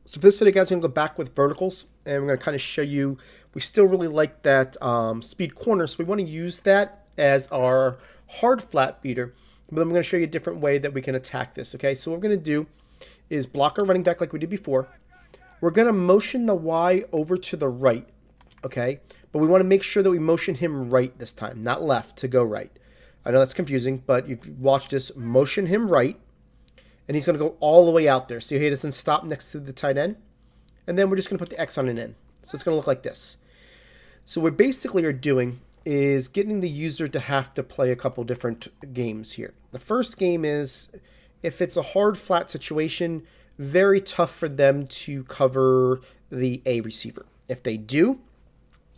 So for this video, guys, I'm going to go back with verticals, and we're going to kind of show you, we still really like that speed corner, so we want to use that as our hard flat beater, but I'm going to show you a different way that we can attack this, okay? So what we're going to do is block our running back like we did before. We're going to motion the Y over to the right, okay? But we want to make sure that we motion him right this time, not left to go right. I know that's confusing, but you've watched this, motion him right, and he's going to go all the way out there. See how he doesn't stop next to the tight end? And then we're just going to put the X on an N. So it's going to look like this. So what we basically are doing is getting the user to have to play a couple different games here. The first game is, if it's a hard flat situation, very tough for them to cover the A receiver. If they do,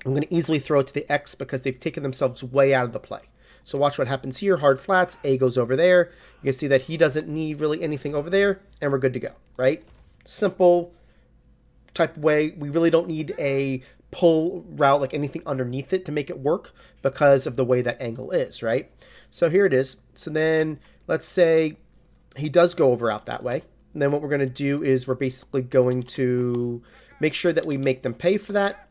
I'm going to easily throw it to the X because they've taken themselves way out of the play. So watch what happens here. Hard flats, A goes over there. You can see that he doesn't need really anything over there, and we're good to go, right? Simple type of way. We really don't need a pull route, like anything underneath it to make it work because of the way that angle is, right? So here it is. So then let's say he does go over out that way. And then what we're going to do is we're basically going to make sure that we make them pay for that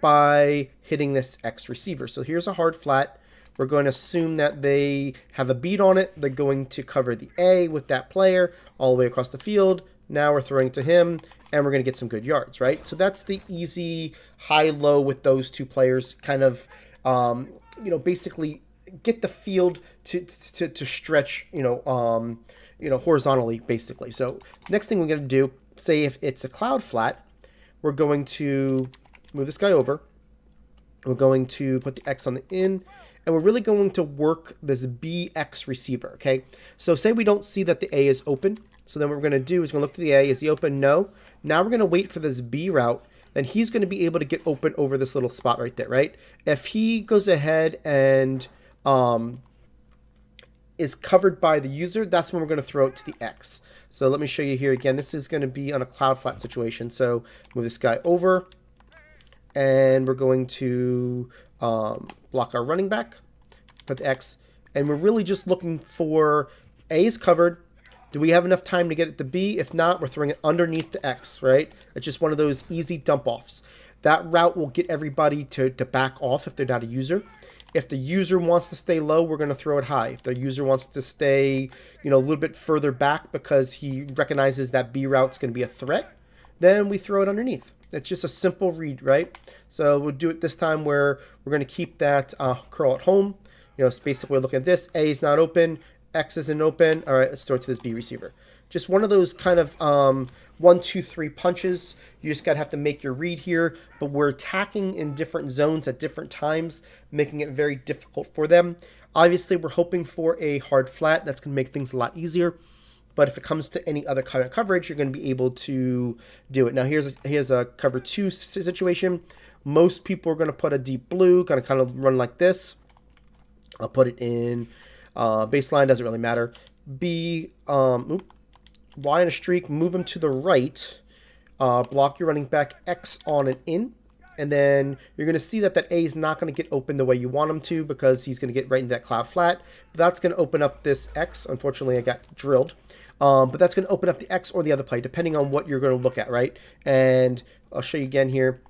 by hitting this X receiver. So here's a hard flat. We're going to assume that they have a beat on it. They're going to cover the A with that player all the way across the field. Now we're throwing to him, and we're going to get some good yards, right? So that's the easy high-low with those two players, kind of, basically get the field to stretch, horizontally, basically. So next thing we're going to do, say if it's a cloud flat, we're going to move this guy over. We're going to put the X on the in, and we're really going to work this BX receiver, okay? So say we don't see that the A is open. So then what we're going to do is we're going to look to the A. Is he open? No. Now we're going to wait for this B route. Then he's going to be able to get open over this little spot right there, right? If he goes ahead and is covered by the user, that's when we're going to throw it to the X. So let me show you here again. This is going to be on a cloud flat situation. So move this guy over, and we're going to block our running back, put the X, and we're really just looking for A is covered. Do we have enough time to get it to B? If not, we're throwing it underneath the X, right? It's just one of those easy dump-offs. That route will get everybody to back off if they're not a user. If the user wants to stay low, we're going to throw it high. If the user wants to stay, a little bit further back because he recognizes that B route's going to be a threat, then we throw it underneath. It's just a simple read, right? So we'll do it this time where we're going to keep that curl at home. It's basically looking at this. A is not open. X isn't open. All right, let's throw it to this B receiver. Just one of those kind of 1, 2, 3 punches. You just got to have to make your read here. But we're attacking in different zones at different times, making it very difficult for them. Obviously, we're hoping for a hard flat. That's going to make things a lot easier. But if it comes to any other kind of coverage, you're going to be able to do it. Now, here's a cover 2 situation. Most people are going to put a deep blue, kind of run like this. I'll put it in baseline, doesn't really matter. B, Y in a streak, move him to the right. Block your running back, X on and in. And then you're going to see that A is not going to get open the way you want him to because he's going to get right into that cloud flat. But that's going to open up this X. Unfortunately, I got drilled. But that's going to open up the X or the other play, depending on what you're going to look at, right? And I'll show you again here.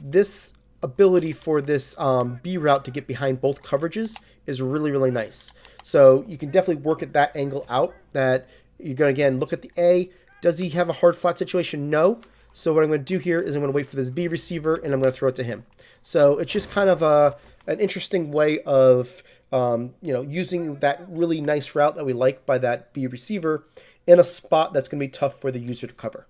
This ability for this B route to get behind both coverages is really, really nice. So you can definitely work at that angle out that you're going to, again, look at the A. Does he have a hard flat situation? No. So what I'm going to do here is I'm going to wait for this B receiver, and I'm going to throw it to him. So it's just kind of an interesting way of using that really nice route that we like by that B receiver in a spot that's going to be tough for the user to cover.